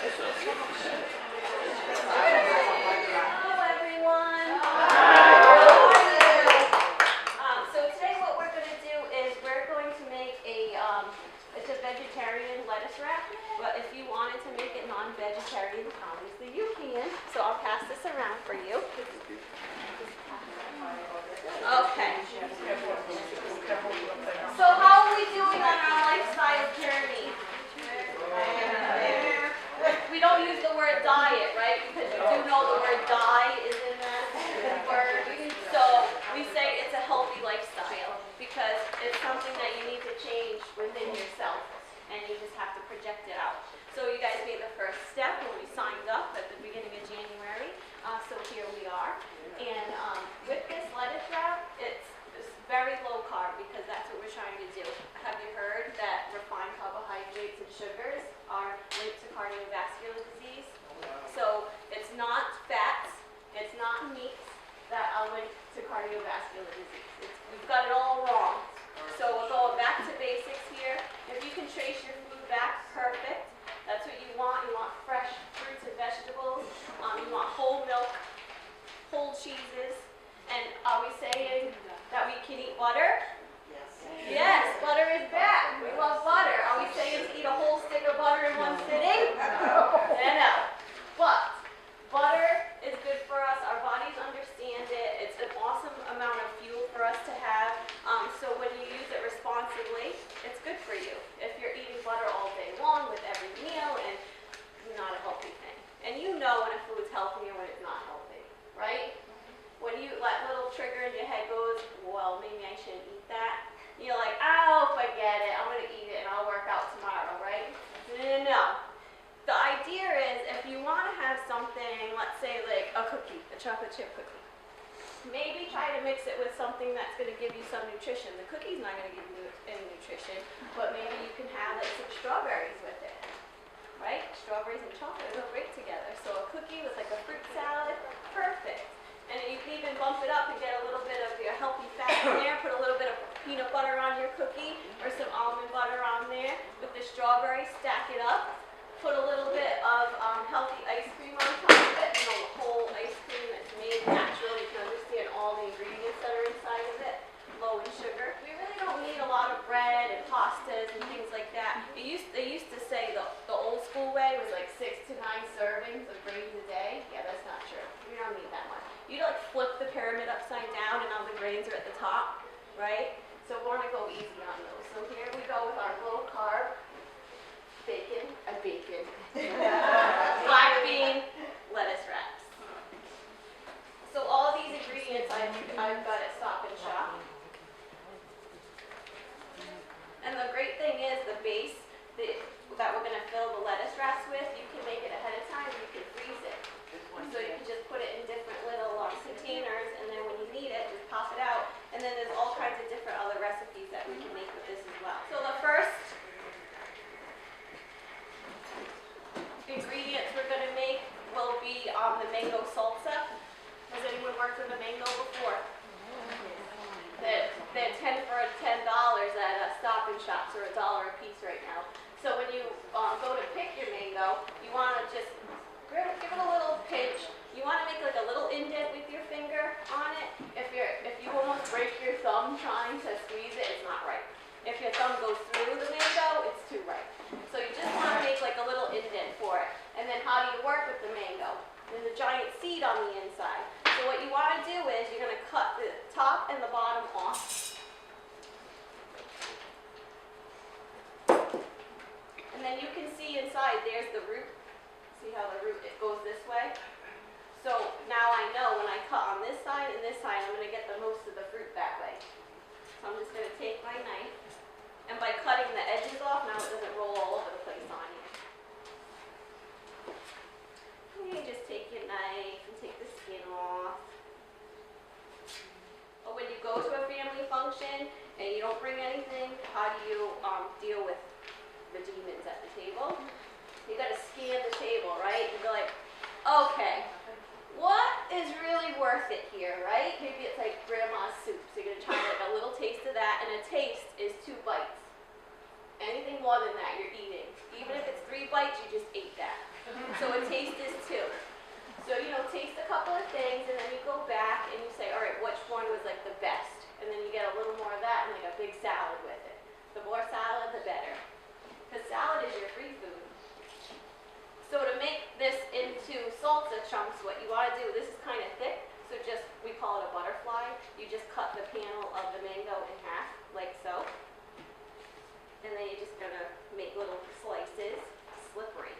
Hello, everyone. So today what we're going to do is we're going to make it's a vegetarian lettuce wrap, but if you wanted to make it non-vegetarian, obviously you can. So I'll pass this around for you. Okay. So how are we doing on our lifestyle journey? We don't use the word diet, right? Because you do know the word die is in that word. So we say it's a healthy lifestyle because it's something that you need to change within yourself and you just have to project it out. So you guys made the first step when we signed up at the beginning of January. So here we are. And with this lettuce wrap, it's very low carb because that's what we're trying to do. Have you heard that refined carbohydrates and sugars are linked to cardiovascular disease? So it's not fats, it's not meats that are linked to cardiovascular disease. We've got it all wrong. So we're going back to basics here. If you can trace your food back, perfect. That's what you want. You want fresh fruits and vegetables. You want whole milk, whole cheeses. And are we saying that we can eat butter? Yes, butter is back. We love butter. Are we saying to eat a whole stick of butter in one sitting? No. But butter is good for us. Our bodies understand it. It's an awesome amount of fuel for us to have. So when you use it responsibly, it's good for you. If you're eating butter all day long with every meal, and not a healthy thing. And you know when a food's healthy and when it's not healthy, right? When that little trigger in your head goes, well, maybe I shouldn't eat that. You're like, oh, forget it. I'm going to eat it and I'll work out tomorrow, right? No. The idea is if you want to have something, let's say like a cookie, a chocolate chip cookie, maybe try to mix it with something that's going to give you some nutrition. The cookie's not going to give you any nutrition, but maybe you can have like some strawberries with it, right? Strawberries and chocolate go great together. So a cookie with like a fruit salad, perfect. And then you can even bump it up and get a little bit of your healthy fat in there. Put a little bit of peanut butter on your cookie or some almond butter on there. With the strawberry, stack it up. Put a little bit of healthy ice cream on top of it. You know, the whole ice cream that's made naturally. You can understand all the ingredients that are inside of it. Low in sugar. We really don't need a lot of bread and pastas and things like that. They used to say the old school way was like 6 to 9 servings of grains a day. Yeah, that's not true. You don't need that much. You like flip the pyramid upside down and all the grains are at the top, right? So we want to go easy on those. So here we go with our low carb bacon, black bean lettuce wraps. So all these ingredients I've got at Stop and Shop. And the great thing is the base that we're going to fill the lettuce wraps with, you can make it ahead of time and you can freeze it. So you can just put it in different little containers, and then when you need it, just pop it out. And then there's all kinds of different other recipes that we can make with this as well. So the first ingredients we're going to make will be the mango salsa. Has anyone worked with a mango before? They're 10 for $10 at Stop and Shops, or $1 a piece right now. So when you go to pick your mango, you want to just give it a little pinch. You want to make like a little indent with your finger on it. If you almost break your thumb trying to squeeze it, it's not right. If your thumb goes through the mango, it's too ripe. So you just want to make like a little indent for it. And then how do you work with the mango? There's a giant seed on the inside. So what you want to do is you're going to cut the top and the bottom off. And then you can see inside, there's the root. See how the root, it goes this way? So now I know when I cut on this side and this side, I'm going to get the most of the fruit that way. So I'm just going to take my knife, and by cutting the edges off, now it doesn't roll all over the place on you. You just take your knife and take the skin off. Or when you go to a family function and you don't bring anything, how do you deal with the demons at the table? You got to scan the table, right? You go like, okay, what is really worth it here, right? Maybe it's like grandma's soup. So you're going to try like a little taste of that, and a taste is 2 bites. Anything more than that, you're eating. Even if it's 3 bites, you just ate that. So a taste is 2. So, taste a couple of things, and then you go back and you say, all right, which one was like the best? And then you get a little more of that and like a big salad with it. The more salad, the better. Because salad is your free food. So to make this into salsa chunks, what you want to do, this is kind of thick, so we call it a butterfly. You just cut the panel of the mango in half, like so. And then you're just going to make little slices, slippery.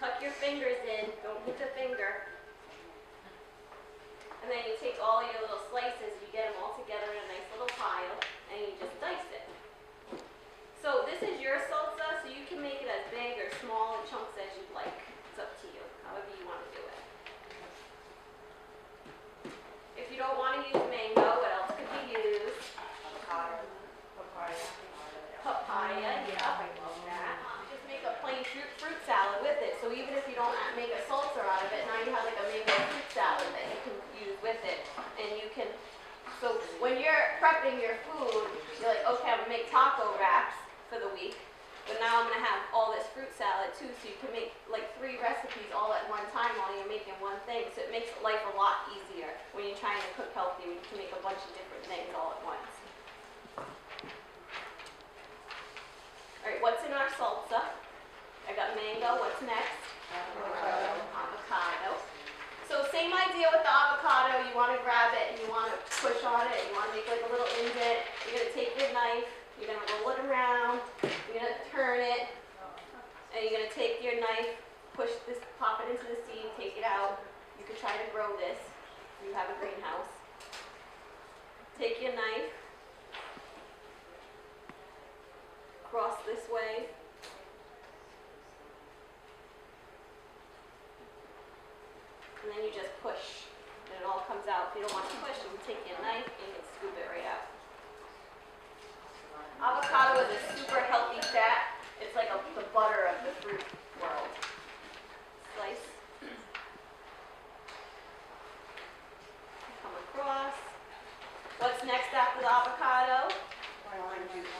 Tuck your fingers in, don't hit the finger. And then you take all your little slices, you get them all together in a nice little pile, and you just dice it. So this is your salsa, so you can make it as big or small in chunks as you'd like. It's up to you, however you want to do it. If you don't want to use mango, what else could you use? Avocado. Papaya, yeah, I love that. Just make a plain fruit salad with it. So even if you don't make a salsa out of it, now you have like a mango fruit salad that you can use with it. And you can, so when you're prepping your food, you're like, okay, I'm gonna make taco wraps for the week. But now I'm gonna have all this fruit salad too, so you can make like 3 recipes all at one time while you're making one thing. So it makes life a lot easier when you're trying to cook healthy, when you can make a bunch of different things all at once. Alright, what's in our salsa? I got mango, what's next? Avocado. So same idea with the avocado, you want to grab it and you want to push on it, you want to make like a little indent. You're going to take your knife, you're going to roll it around, you're going to turn it, and you're going to take your knife, push this, pop it into the seed, take it out. You could try to grow this if you have a greenhouse. Take your knife, cross this way. And then you just push, and it all comes out. If you don't want to push, you can take your knife and you can scoop it right out. Avocado is a super healthy fat. It's like the butter of the fruit world. Slice. Come across. What's next after the avocado? Lime juice.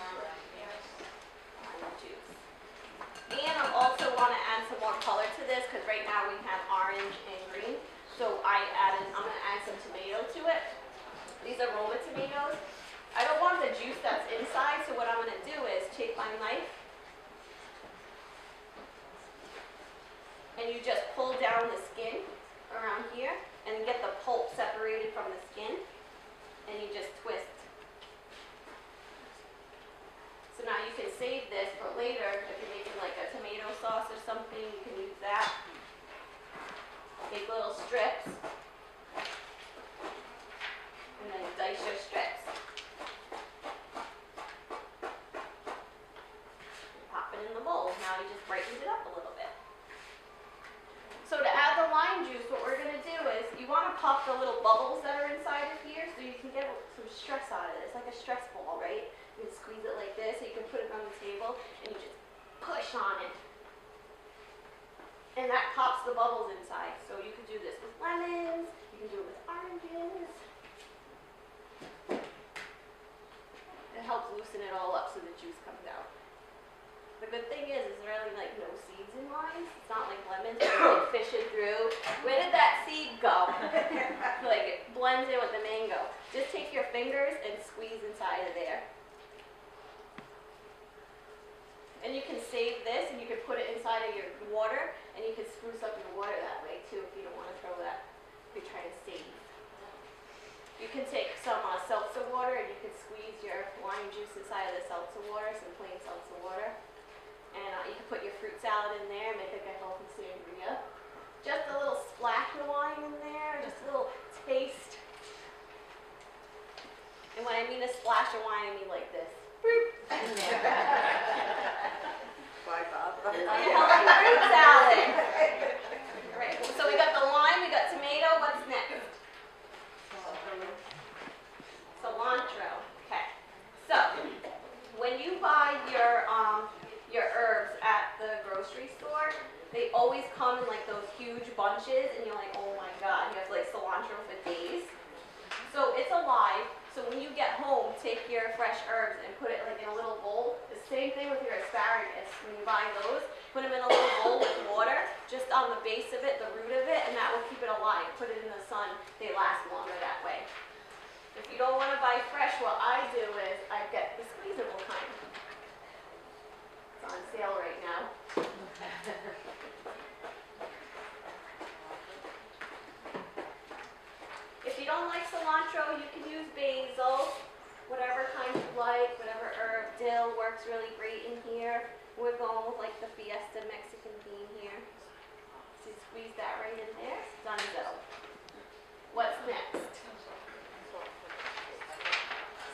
And I also want to add some more color to this because right now we have orange and green. So I'm going to add some tomato to it. These are Roma tomatoes. I don't want the juice that's inside, so what I'm going to do is take my knife and you just pull down the skin around here and get the pulp separated from the skin, and you just twist. So now you can save this for later. If you're making like a tomato sauce or something, you can use that. Take little strips, and then dice your strips. And pop it in the bowl. Now you just brightened it up a little bit. So to add the lime juice, what we're going to do is you want to pop the little bubbles that are inside of here so you can get some stress out of it. It's like a stress ball, right? You can squeeze it like this, and you can put it on the table, and you just push on it. And that pops the bubbles inside. So you can do this with lemons, you can do it with oranges. It helps loosen it all up so the juice comes out. The good thing is really like no seeds in mine. It's not like lemons, it's like fishing through. Where did that seed go? Like it blends in with the mango. Just take your fingers and squeeze inside of there. And you can save this and you can put it inside of your water, and you can spruce up your water that way too if you don't want to throw that, if you're trying to save. You can take some seltzer water and you can squeeze your lime juice inside of the seltzer water, some plain seltzer water. And you can put your fruit salad in there, make like a healthy sangria. Just a little splash of wine in there, just a little taste. And when I mean a splash of wine, I mean like this. In there. Bye, Bob. A healthy fruit salad. All right, so we got the lime, we got tomato. What's next? Cilantro. Okay. So when you buy your herbs at the grocery store, they always come in like those huge bunches, and you're like, oh my god, you have like cilantro for days. So it's alive. So when you get home, take your fresh herbs and put it like in a little bowl. The same thing with your asparagus. When you buy those, put them in a little bowl with on the base of it, the root of it, and that will keep it alive. Put it in the sun, they last longer that way. If you don't want to buy fresh, what I do is I get the squeezable kind. It's on sale right now. If you don't like cilantro, you can use basil, whatever kind you like, whatever herb. Dill works really great in here. We're going with like the Fiesta Mexican bean here. So you squeeze that right in there, donezo. What's next?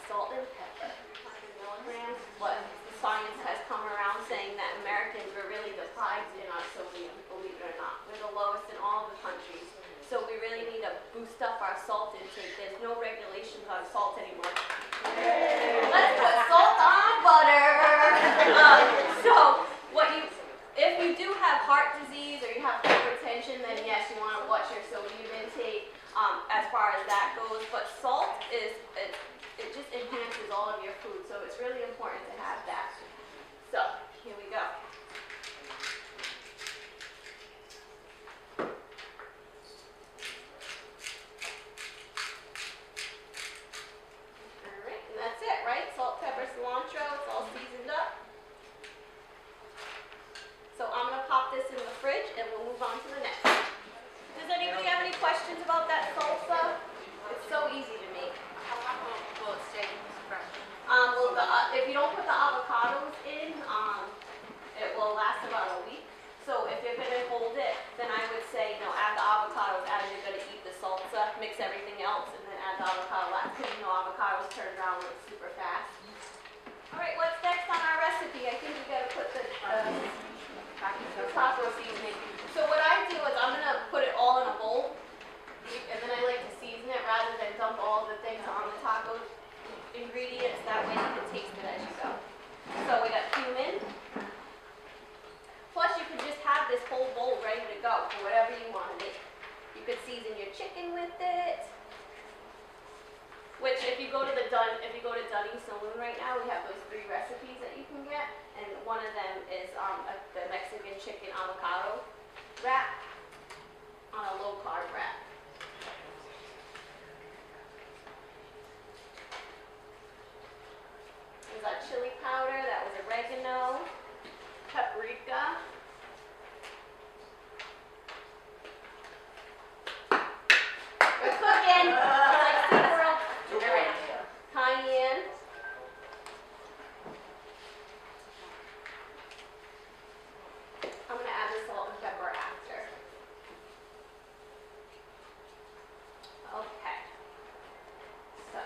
Salt and pepper. 100 milligrams. What science has come around saying that Americans were really deprived in our sodium, believe it or not. We're the lowest in all of the countries. So we really need to boost up our salt intake. There's no regulations on salt anymore. Let's put salt on butter. So if you do have heart disease or you have hypertension, then yes, you want to watch your sodium intake as far as that goes. But salt it just enhances all of your food, so it's really important to have that. So here we go. That's it, right? Salt, pepper, cilantro, it's all seasoned up. So I'm going to pop this in the fridge and we'll move on to the next. Does anybody have any questions about that salsa? It's so easy to make. How long will it stay fresh? If you don't put the avocados in, it will last about a week. So if you're going to hold it, then I would say, add the avocados as you're going to eat the salsa, mix everything else, and then add the avocado last, because avocados turn brown like super fast. All right, what's next on our recipe? I think we got to put the taco seasoning. So what I do is I'm going to put it all in a bowl, and then I like to season it rather than dump all the things on the taco ingredients. That way you can taste it as you go. So we got cumin. Plus you can just have this whole bowl ready to go for whatever you want to make. You could season your chicken with it. Which if you go to Dunning Saloon right now, we have those 3 recipes that you can get, and one of them is the Mexican chicken avocado wrap on a low carb wrap. There's our chili powder, that was oregano, paprika. We're cooking. Like super cayenne. I'm going to add the salt and pepper after. Okay. So.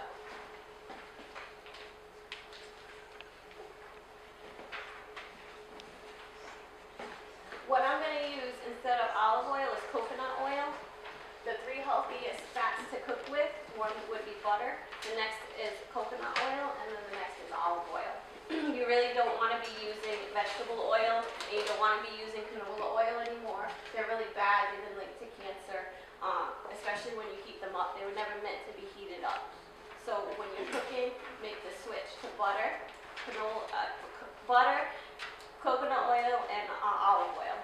What I'm going to use instead of olive oil is coconut oil. The 3 healthiest fats to cook with, one would be butter, the next is coconut oil, and then the next is olive oil. You really don't want to be using vegetable oil, and you don't want to be using canola oil anymore. They're really bad, they've been linked to cancer, especially when you heat them up. They were never meant to be heated up. So when you're cooking, make the switch to butter, coconut oil, and olive oil.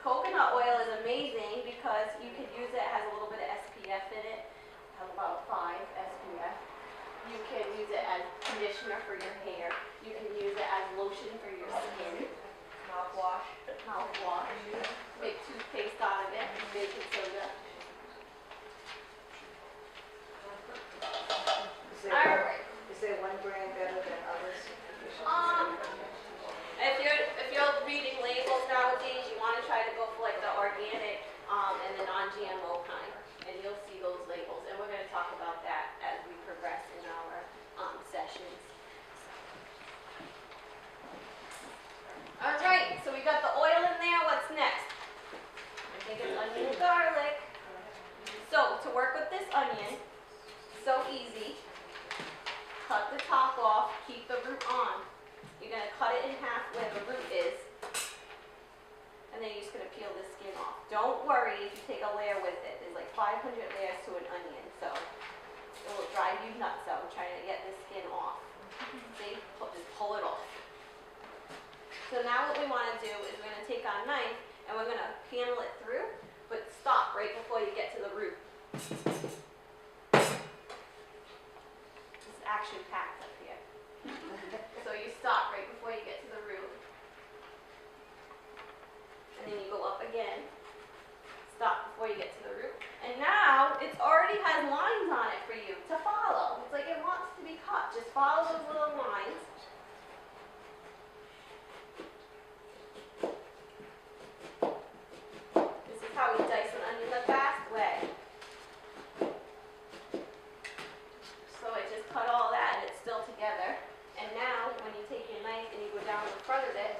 Coconut oil is amazing because you can use it, has a little bit of SPF in it, has about 5 SPF. You can use it as conditioner for your hair. You can use it as lotion for your skin. Mouthwash. Make toothpaste out of it, baking soda. Is there one brand better than others? If you're reading labels nowadays, you want to try to go for like the organic and the non-GMO kind, and you'll see those labels. And we're going to talk about that as we progress in our sessions. So now what we want to do is we're going to take our knife and we're going to panel it through, but stop right before you get to the root. It's actually packed up here. So you stop right before you get to the root. And then you go up again. Stop before you get to the root. And now it already has lines on it for you to follow. It's like it wants to be cut. Just follow those little lines. This is how we dice an onion the fast way. So I just cut all that and it's still together. And now when you take your knife and you go down in front of it,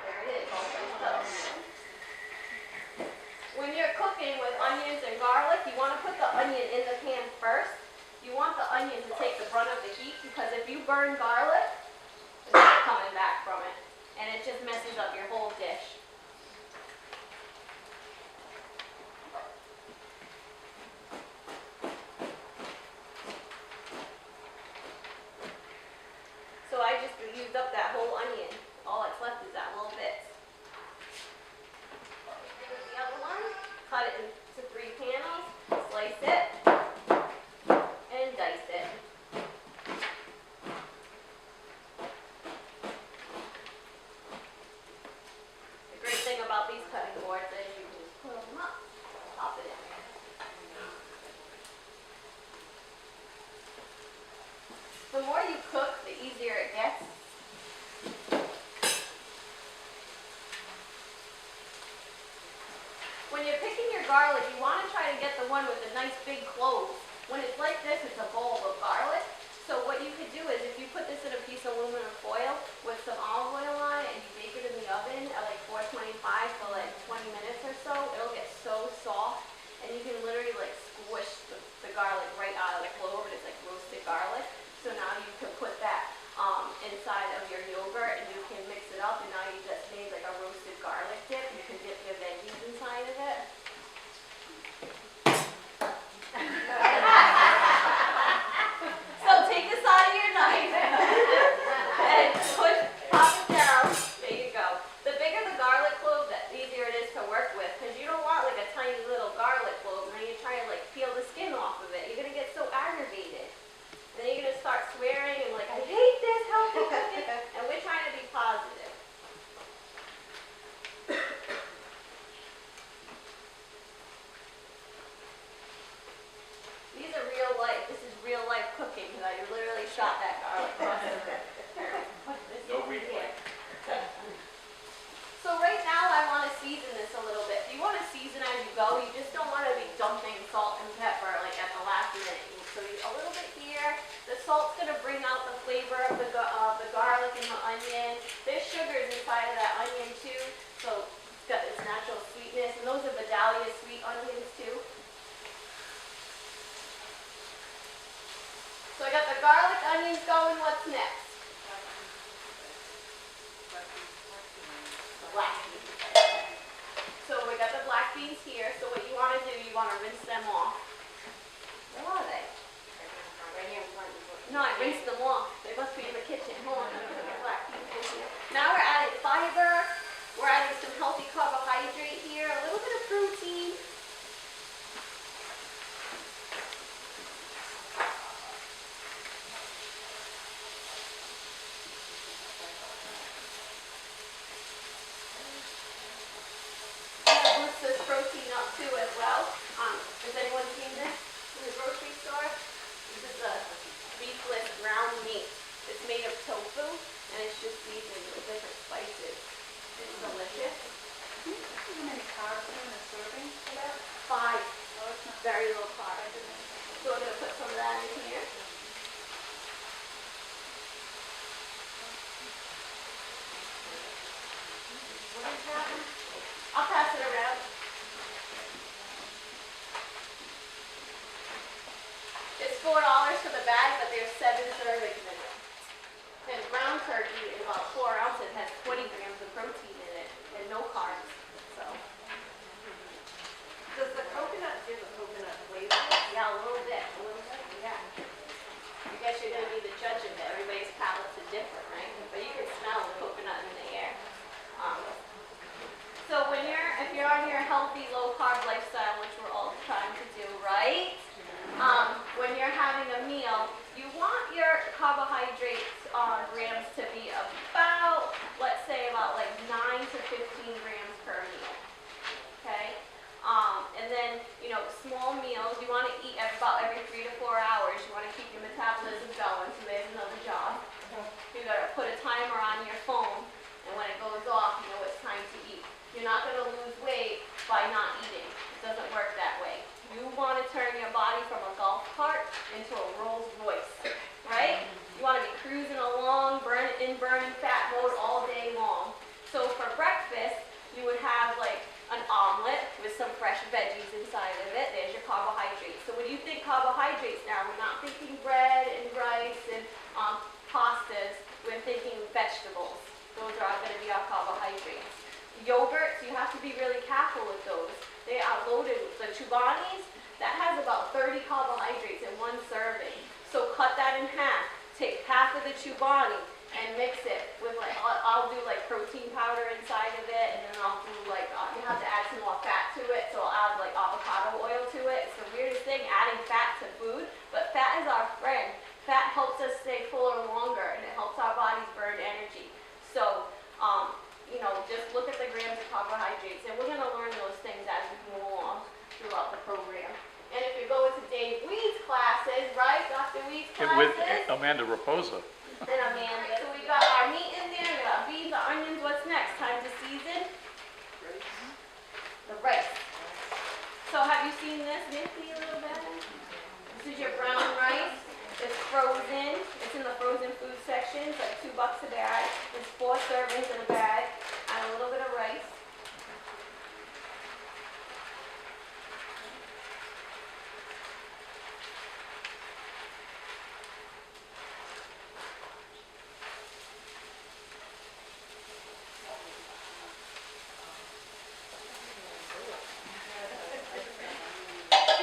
there it is, all diced up. When you're cooking with onions and garlic, you want to put the onion in the pan first. You want the onion to take the brunt of the heat because if you burn garlic, there's no coming back from it. And it just messes up your whole dish. So I just used up that whole onion. All that's left is that little bit. The other one, cut it into 3 panels, slice it, and dice it. The great thing about these cutting boards is you can just put them up, pop it in there. The more you cook, the easier it gets. When you're picking your garlic, you want to try to get the one with the nice big cloves. When it's like this, it's a bowl of garlic. So what you could do is if you put this in a piece of aluminum foil with some olive oil on it and you bake it in the oven at like 425 for like 20 minutes or so, it'll get so soft and you can literally like squish the garlic right out of the clove and it's like roasted garlic. So now you can put that inside of your yogurt and you can mix it up and now you just made like a roasted garlic dip. You can dip your veggies inside of it. So take this out of your knife and pop it down. There you go. The bigger the garlic clove, the easier it is to work with because you don't want like a tiny little garlic clove and then you try to like peel the skin off of it. You're going to get so aggravated. And then you're going to start swearing and like, I hate this healthy cooking. And we're trying to be positive. These are real life. This is real life cooking because I literally shot that garlic across the No replay. So right now I want to season this a little bit. You want to season as you go. You just don't want to be dumping salt and pepper like at the last minute. So a little bit here. The salt's going to bring out the flavor of the garlic and the onion. There's sugars inside of that onion too. So it's got this natural sweetness. And those are Vidalia sweet onions too. So I got the garlic, onions going. What's next? The black beans. So we got the black beans here. So what you want to do, you want to rinse them off. Where are they? Right here in front of you. No, I rinsed them off. They must be in the kitchen. Hold on, I'm gonna put the black beans in here. Now we're adding fiber. We're adding some healthy carbohydrate here. A little bit of protein. Boost this protein up too as well. Has anyone seen this in the grocery store? This is a beefless ground meat. It's made of tofu and it's just seasoned with different spices. It's delicious. How many carbs in a serving for that? 5. Oh, it's not Very low carb. So we're going to put some of that in here. What is that? I'll pass it around. It's $4 for the bag, but there's 7 servings in it. And ground turkey in about 4 ounces has 20 grams of protein in it and no carbs. So Does the coconut give a coconut flavor would have like an omelet with some fresh veggies inside of it. There's your carbohydrates. So when you think carbohydrates now, we're not thinking bread and rice and pastas. We're thinking vegetables. Those are going to be our carbohydrates. Yogurts, you have to be really careful with those. They are loaded with the chubanis. That has about 30 carbohydrates in one serving. So cut that in half. Take half of the chubani and mix it with like, I'll do like protein powder inside of it, and then I'll do like, you have to add some more fat to it, so I'll add like avocado oil to it. It's the weirdest thing, adding fat to food, but fat is our friend. Fat helps us stay fuller longer, and it helps our bodies burn energy. So, you know, just look at the grams of carbohydrates, and we're going to learn those things as we move along throughout the program. And if you're going to Dave Weed's classes, right, Dr. Weed's With classes, Amanda Raposa. and Amanda. So we got our meat in there, we got beans, the onions. What's next? Time to season? The rice. So have you seen this, Nikki, a little bit? This is your brown rice. It's frozen. It's in the frozen food section. It's like $2 a bag. There's 4 servings in a bag. Add a little bit of rice.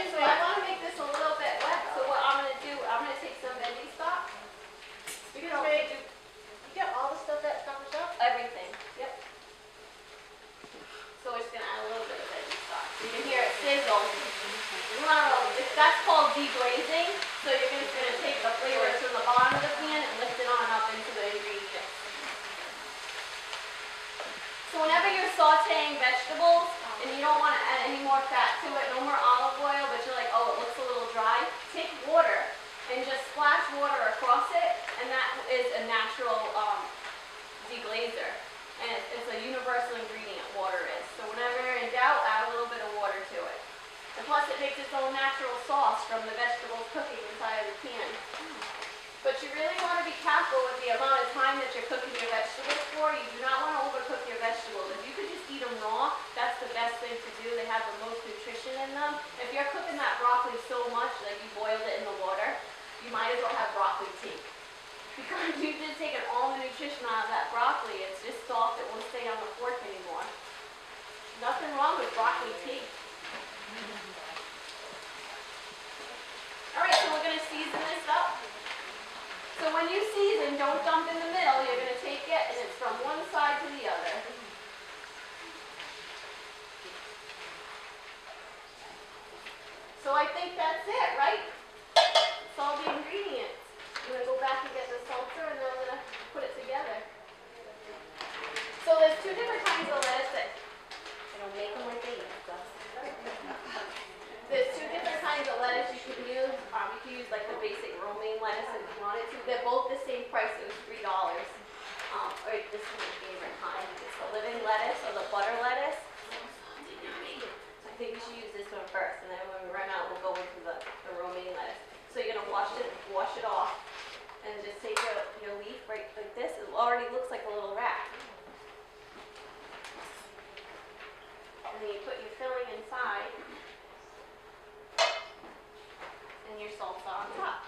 So I want to make this a little bit wet, so what I'm going to do, I'm going to take some veggie stock. You can also do You get all the stuff that covers up? everything. Yep. So we're just going to add a little bit of veggie stock. You can hear it sizzle. You want to, that's called deglazing. So you're just going to take the flavors from the bottom of the pan and lift it on up into the ingredients. So whenever you're sauteing vegetables and you don't want to add any more fat to it, no more olive oil, but you're like, oh, it looks a little dry, take water and just splash water across it, and that is a natural deglazer. And it's a universal ingredient, water is. So whenever you're in doubt, add a little bit of water to it. And plus it makes its own natural sauce from the vegetables cooking inside of the pan. But you really want to be careful with the amount of time that you're cooking your vegetables for. You do not want to overcook your vegetables. If you could just eat them raw, that's the best thing to do. They have the most nutrition in them. If you're cooking that broccoli so much, like you boiled it in the water, you might as well have broccoli tea. Because you've just taken all the nutrition out of that broccoli. It's just soft. It won't stay on the fork anymore. Nothing wrong with broccoli tea. All right, so we're going to season this up. So when you season, don't dump in the middle. You're going to take it and it's from one side to the other. So I think that's it, right? It's all the ingredients. I'm going to go back and get the seltzer, and then I'm going to put it together. So there's 2 different kinds of lettuce that, I don't make them like they used to. There's 2 different kinds of lettuce you can use. You can use like the basic romaine lettuce if you wanted to. They're both the same price. It was $3. Or this is my favorite kind. It's the living lettuce or the butter lettuce. So I think we should use this one first, and then when we run out, we'll go into the romaine lettuce. So you're gonna wash it off, and just take your leaf right like this. It already looks like a little rack. And then you put your filling inside. And your salsa on top.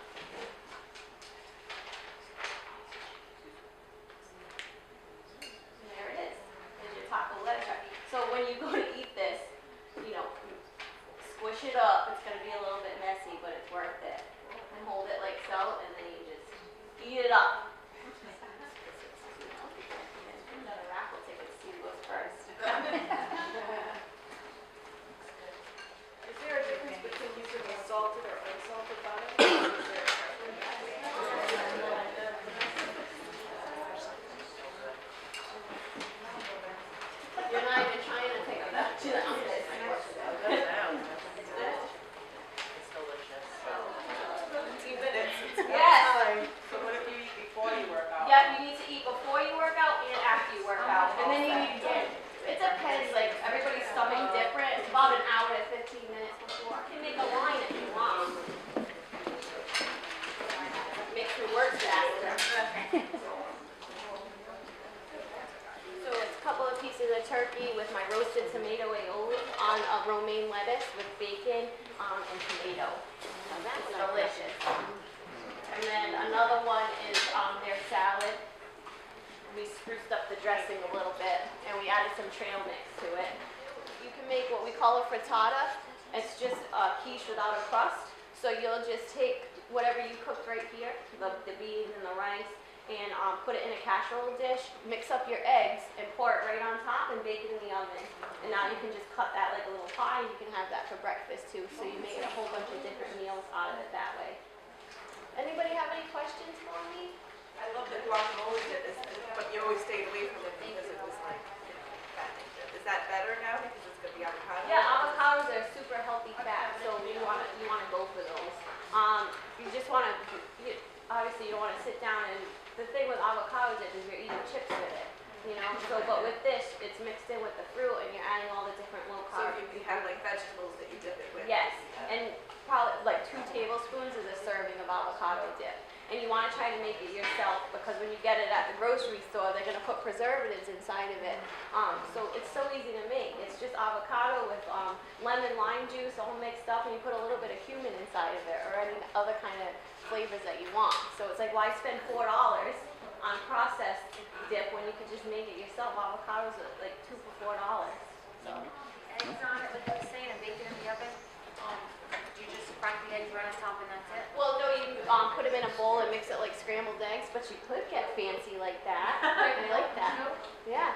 pieces of turkey with my roasted tomato aioli on a romaine lettuce with bacon and tomato. It's delicious. And then another one is their salad. We spruced up the dressing a little bit and we added some trail mix to it. You can make what we call a frittata. It's just quiche without a crust. So you'll just take whatever you cooked right here, the beans and the rice, and put it in a casserole dish, mix up your eggs, and pour it right on top and bake it in the oven. And now you can just cut that like a little pie, and you can have that for breakfast too. So you make a whole bunch of different meals out of it that way. Anybody have any questions for me? I love the guacamole dip, but you always stayed away from it because it was like fat. Is that better now because it's going to be avocado? Yeah, avocados are super healthy fat, so you want to go for those. You just want to, obviously you don't want to sit down and, the thing with avocado dip is you're eating chips with it, you know, so, but with this, it's mixed in with the fruit and you're adding all the different low So carb. you have like vegetables that you dip it with? Yes, and probably like 2 tablespoons is a serving of avocado dip. And you want to try to make it yourself because when you get it at the grocery store, they're going to put preservatives inside of it. So it's so easy to make. It's just avocado with lemon, lime juice, all mixed up, and you put a little bit of cumin inside of it or any other kind of flavors that you want. So it's like, why spend $4 on processed dip when you could just make it yourself? Avocados are like 2 for $4. So. Eggs on it, like I was saying, and bake it in the oven. Do you just crack the eggs right on top and that's it? Well, no, you put them in a bowl and mix it like scrambled eggs, but you could get fancy like that. I like that. Yeah.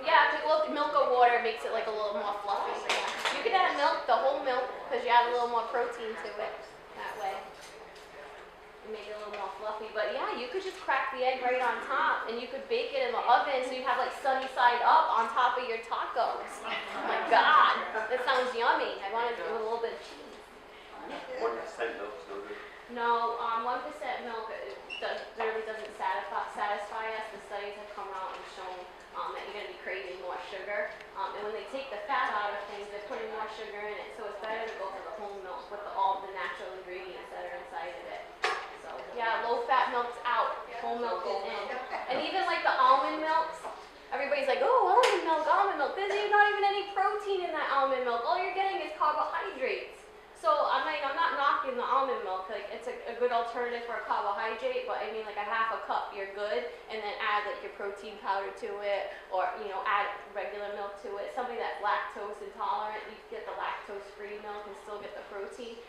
Yeah, if you look, milk or water makes it like a little more fluffy. Yeah. You could add milk, the whole milk, because you add a little more protein to it that way. You make it a little more fluffy. But yeah, you could just crack the egg right on top and you could bake it in the oven so you have like sunny side up on top of your tacos. Oh my God, that sounds yummy. I want to do a little bit of cheese. 1% milk is no good. No, 1% milk really doesn't satisfy us. The studies have come out and shown that you're going to be craving more sugar. And when they take the fat out of things, they're putting more sugar in it. So it's better to go for the whole milk with all the natural ingredients that are inside of it. So yeah, low-fat milk's out. Whole milk is in. And even like the almond milks, everybody's like, oh, almond milk, almond milk. There's not even any protein in that almond milk. All you're getting is carbohydrates. So I'm not knocking the almond milk. Like it's a good alternative for a carbohydrate, but I mean like a half a cup, you're good, and then add like your protein powder to it, or add regular milk to it. Somebody that's lactose intolerant, you can get the lactose-free milk and still get the protein.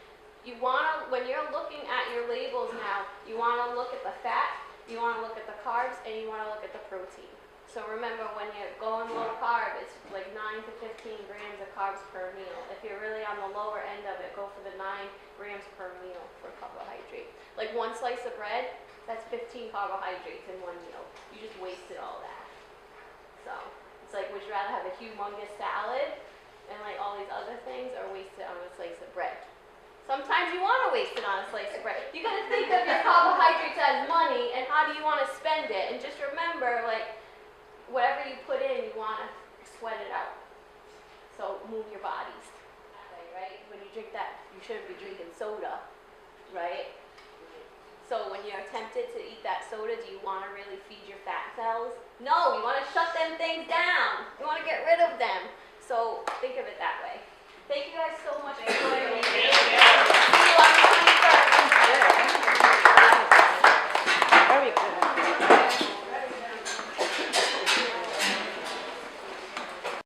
You wanna, when you're looking at your labels now, you wanna look at the fat, you wanna look at the carbs, and you wanna look at the protein. So remember, when you're going low carb, it's like 9 to 15 grams of carbs per meal. If you're really on the lower end of it, go for the 9 grams per meal for carbohydrate. Like 1 slice of bread, that's 15 carbohydrates in 1 meal. You just wasted all that. So it's like, would you rather have a humongous salad and like all these other things, or waste it on a slice of bread? Sometimes you want to waste it on a slice of bread. You got to think of your carbohydrates as money, and how do you want to spend it? And just remember, like, whatever you put in, you want to sweat it out. So move your bodies, right? When you drink that, you shouldn't be drinking soda, right? So when you're tempted to eat that soda, do you want to really feed your fat cells? No, you want to shut them things down. You want to get rid of them. So think of it that way. Thank you guys so much for joining